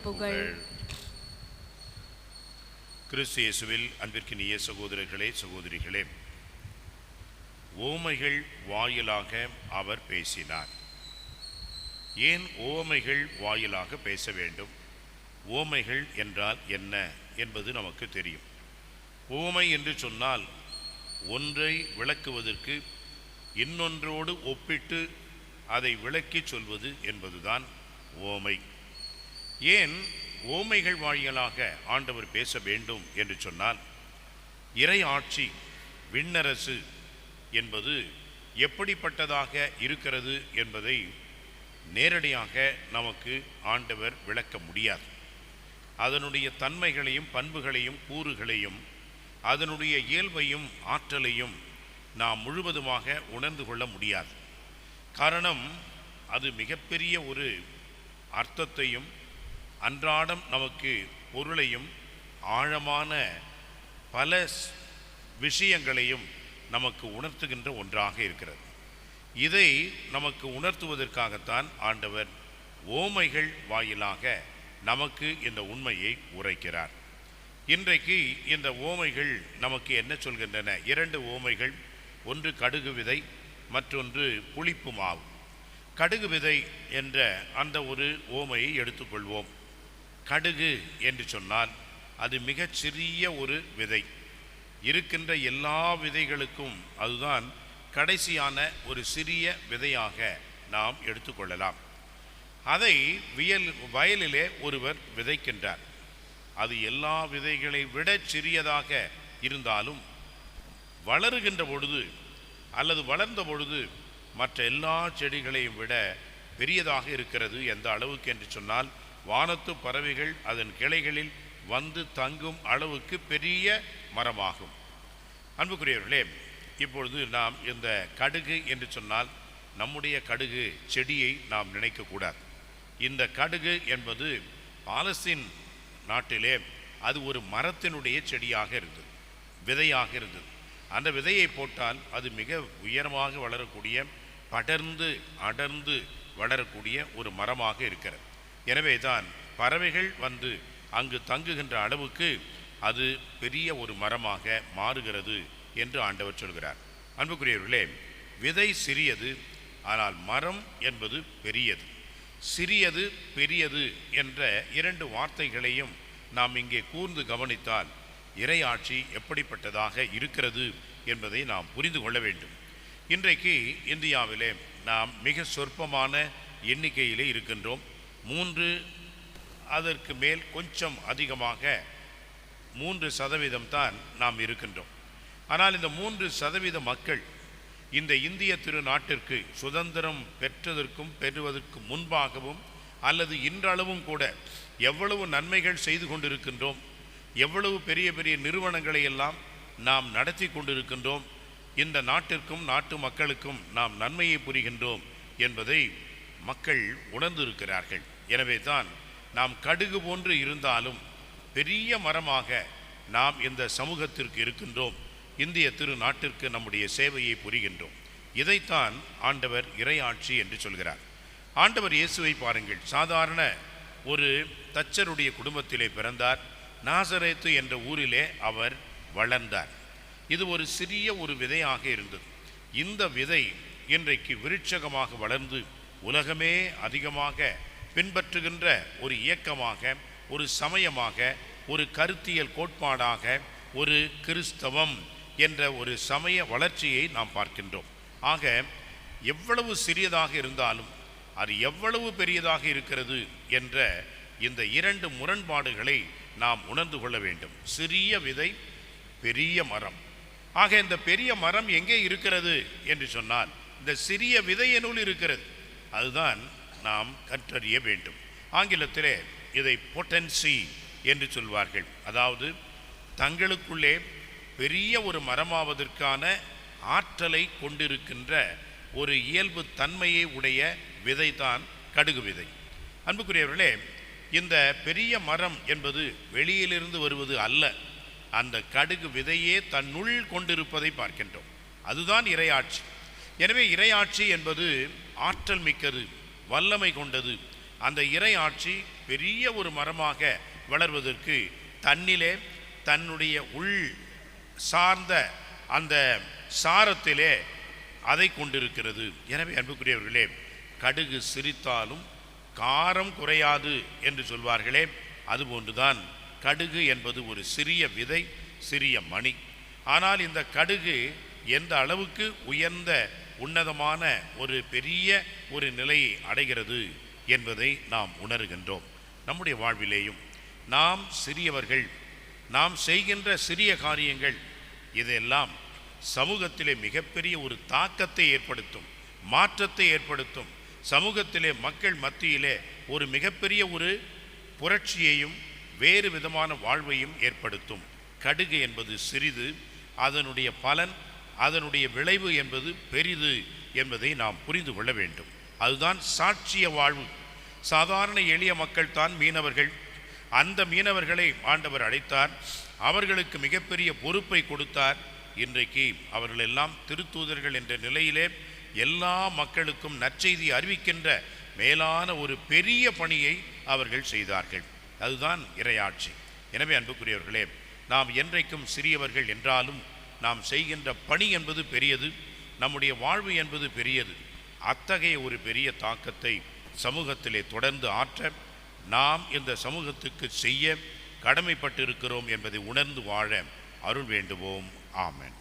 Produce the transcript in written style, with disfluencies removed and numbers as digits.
புகழ். கிறிஸ்து இயேசுவில் அன்பிற்கினிய சகோதரர்களே சகோதரிகளே, ஓமைகள் வாயிலாக அவர் பேசினார். ஏன் ஓமைகள் வாயிலாக பேச வேண்டும்? ஓமைகள் என்றால் என்ன என்பது நமக்கு தெரியும். ஓமை என்று சொன்னால் ஒன்றை விளக்குவதற்கு இன்னொன்றோடு ஒப்பிட்டு அதை விளக்கி சொல்வது என்பதுதான் ஓமை. ஏன் ஓமைகள் வாயிலாக ஆண்டவர் பேச வேண்டும் என்று சொன்னால், இறை ஆட்சி, விண்ணரசு என்பது எப்படிப்பட்டதாக இருக்கிறது என்பதை நேரடியாக நமக்கு ஆண்டவர் விளக்க முடியாது. அதனுடைய தன்மைகளையும் பண்புகளையும் கூறுகளையும் அதனுடைய இயல்பையும் ஆற்றலையும் நாம் முழுவதுமாக உணர்ந்து கொள்ள முடியாது. காரணம், அது மிகப்பெரிய ஒரு அர்த்தத்தையும் அன்றாடம் நமக்கு பொருளையும் ஆழமான பல விஷயங்களையும் நமக்கு உணர்த்துகின்ற ஒன்றாக இருக்கிறது. இதை நமக்கு உணர்த்துவதற்காகத்தான் ஆண்டவர் ஓமைகள் வாயிலாக நமக்கு இந்த உண்மையை உரைக்கிறார். இன்றைக்கு இந்த ஓமைகள் நமக்கு என்ன சொல்கின்றன? இரண்டு ஓமைகள், ஒன்று கடுகு விதை, மற்றொன்று புளிப்பு மாவு. கடுகு விதை என்ற அந்த ஒரு ஓமையை எடுத்துக்கொள்வோம். கடுகு என்று சொன்னால் அது மிகச் சிறிய ஒரு விதை. இருக்கின்ற எல்லா விதைகளுக்கும் அதுதான் கடைசியான ஒரு சிறிய விதையாக நாம் எடுத்துக்கொள்ளலாம். அதை வயலிலே ஒருவர் விதைக்கின்றார். அது எல்லா விதைகளை விட சிறியதாக இருந்தாலும் வளருகின்ற பொழுது அல்லது வளர்ந்த பொழுது மற்ற எல்லா செடிகளையும் விட பெரியதாக இருக்கிறது. எந்த அளவுக்கு என்று சொன்னால், வானத்து பறவைகள் அதன் கிளைகளில் வந்து தங்கும் அளவுக்கு பெரிய மரமாகும். அன்புக்குரியவர்களே, இப்பொழுது நாம் இந்த கடுகு என்று சொன்னால் நம்முடைய கடுகு செடியை நாம் நினைக்கக்கூடாது. இந்த கடுகு என்பது பாலஸ்தீன் நாட்டிலே அது ஒரு மரத்தினுடைய செடியாக இருந்தது, விதையாக இருந்தது. அந்த விதையை போட்டால் அது மிக உயரமாக வளரக்கூடிய, படர்ந்து அடர்ந்து வளரக்கூடிய ஒரு மரமாக இருக்கிறது. எனவே தான் பறவைகள் வந்து அங்கு தங்குகின்ற அளவுக்கு அது பெரிய ஒரு மரமாக மாறுகிறது என்று ஆண்டவர் சொல்கிறார். அன்புக்குரியவர்களே, விதை சிறியது, ஆனால் மரம் என்பது பெரியது. சிறியது பெரியது என்ற இரண்டு வார்த்தைகளையும் நாம் இங்கே கூர்ந்து கவனித்தால் இறையாட்சி எப்படிப்பட்டதாக இருக்கிறது என்பதை நாம் புரிந்து கொள்ள வேண்டும். இன்றைக்கு இந்தியாவிலே நாம் மிக சொற்பமான எண்ணிக்கையிலே இருக்கின்றோம். 3 அதற்கு மேல் கொஞ்சம் அதிகமாக 3% தான் நாம் இருக்கின்றோம். ஆனால் இந்த 3% மக்கள் இந்த இந்திய திருநாட்டிற்கு சுதந்திரம் பெறுவதற்கு முன்பாகவும் அல்லது இன்றளவும் கூட எவ்வளவு நன்மைகள் செய்து கொண்டிருக்கின்றோம், எவ்வளவு பெரிய பெரிய நிறுவனங்களை எல்லாம் நாம் நடத்தி கொண்டிருக்கின்றோம், இந்த நாட்டிற்கும் நாட்டு மக்களுக்கும் நாம் நன்மையை புரிகின்றோம் என்பதை மக்கள் உணர்ந்திருக்கிறார்கள். எனவே தான் நாம் கடுகு போன்று இருந்தாலும் பெரிய மரமாக நாம் இந்த சமூகத்திற்கு இருக்கின்றோம், இந்திய திருநாட்டிற்கு நம்முடைய சேவையை புரிகின்றோம். இதைத்தான் ஆண்டவர் இறையாட்சி என்று சொல்கிறார். ஆண்டவர் இயேசுவை பாருங்கள். சாதாரண ஒரு தச்சருடைய குடும்பத்திலே பிறந்தார். நாசரேத்து என்ற ஊரிலே அவர் வளர்ந்தார். இது ஒரு சிறிய ஒரு விதையாக இருந்தது. இந்த விதை இன்றைக்கு விருட்சகமாக வளர்ந்து உலகமே அதிகமாக பின்பற்றுகின்ற ஒரு இயக்கமாக, ஒரு சமயமாக, ஒரு கருத்தியல் கோட்பாடாக, ஒரு கிறிஸ்தவம் என்ற ஒரு சமய வளர்ச்சியை நாம் பார்க்கின்றோம். ஆக எவ்வளவு சிறியதாக இருந்தாலும் அது எவ்வளவு பெரியதாக இருக்கிறது என்ற இந்த இரண்டு முரண்பாடுகளை நாம் உணர்ந்து கொள்ள வேண்டும். சிறிய விதை, பெரிய மரம். ஆக இந்த பெரிய மரம் எங்கே இருக்கிறது என்று சொன்னால் இந்த சிறிய விதையினுள் இருக்கிறது. அதுதான் நாம் கற்றறிய வேண்டும். ஆங்கிலத்திலே இதை பொட்டன்சி என்று சொல்வார்கள். அதாவது தங்களுக்குள்ளே பெரிய ஒரு மரமாவதற்கான ஆற்றலை கொண்டிருக்கின்ற ஒரு இயல்பு தன்மையை உடைய விதைதான் கடுகு விதை. அன்புக்குரியவர்களே, இந்த பெரிய மரம் என்பது வெளியிலிருந்து வருவது அல்ல, அந்த கடுகு விதையே தன்னுள் கொண்டிருப்பதை பார்க்கின்றோம். அதுதான் இறையாட்சி. எனவே இறையாட்சி என்பது ஆற்றல் மிக்கது, வல்லமை கொண்டது. அந்த இறை ஆட்சி பெரிய ஒரு மரமாக வளர்வதற்கு தன்னிலே தன்னுடைய உள் சார்ந்த அந்த சாரத்திலே அதை கொண்டிருக்கிறது. எனவே அன்புக்குரியவர்களே, கடுகு சிரித்தாலும் காரம் குறையாது என்று சொல்வார்களே, அதுபோன்றுதான் கடுகு என்பது ஒரு சிறிய விதை, சிறிய மணி. ஆனால் இந்த கடுகு எந்த அளவுக்கு உயர்ந்த உன்னதமான ஒரு பெரிய ஒரு நிலையை அடைகிறது என்பதை நாம் உணர்கின்றோம். நம்முடைய வாழ்விலேயும் நாம் சிறியவர்கள், நாம் செய்கின்ற சிறிய காரியங்கள் இதெல்லாம் சமூகத்திலே மிகப்பெரிய ஒரு தாக்கத்தை ஏற்படுத்தும், மாற்றத்தை ஏற்படுத்தும். சமூகத்திலே மக்கள் மத்தியிலே ஒரு மிகப்பெரிய ஒரு புரட்சியையும் வேறு விதமான வாழ்வையும் ஏற்படுத்தும். கடுகு என்பது சிறிது, அதனுடைய பலன், அதனுடைய விளைவு என்பது பெரிது என்பதை நாம் புரிந்து கொள்ள வேண்டும். அதுதான் சாட்சிய வாழ்வு. சாதாரண எளிய மக்கள் தான் மீனவர்கள். அந்த மீனவர்களை ஆண்டவர் அழைத்தார், அவர்களுக்கு மிகப்பெரிய பொறுப்பை கொடுத்தார். இன்றைக்கு அவர்கள் எல்லாம் திருத்தூதர்கள் என்ற நிலையிலே எல்லா மக்களுக்கும் நற்செய்தி அறிவிக்கின்ற மேலான ஒரு பெரிய பணியை அவர்கள் செய்தார்கள். அதுதான் இறையாட்சி. எனவே அன்புக்குரியவர்களே, நாம் என்றைக்கும் சிறியவர்கள் என்றாலும் நாம் செய்கின்ற பணி என்பது பெரியது, நம்முடைய வாழ்வு என்பது பெரியது. அத்தகைய ஒரு பெரிய தாக்கத்தை சமூகத்திலே தொடர்ந்து ஆற்ற நாம் இந்த சமூகத்துக்கு செய்ய கடமைப்பட்டிருக்கிறோம் என்பதை உணர்ந்து வாழ அருள் வேண்டுவோம். ஆமென்.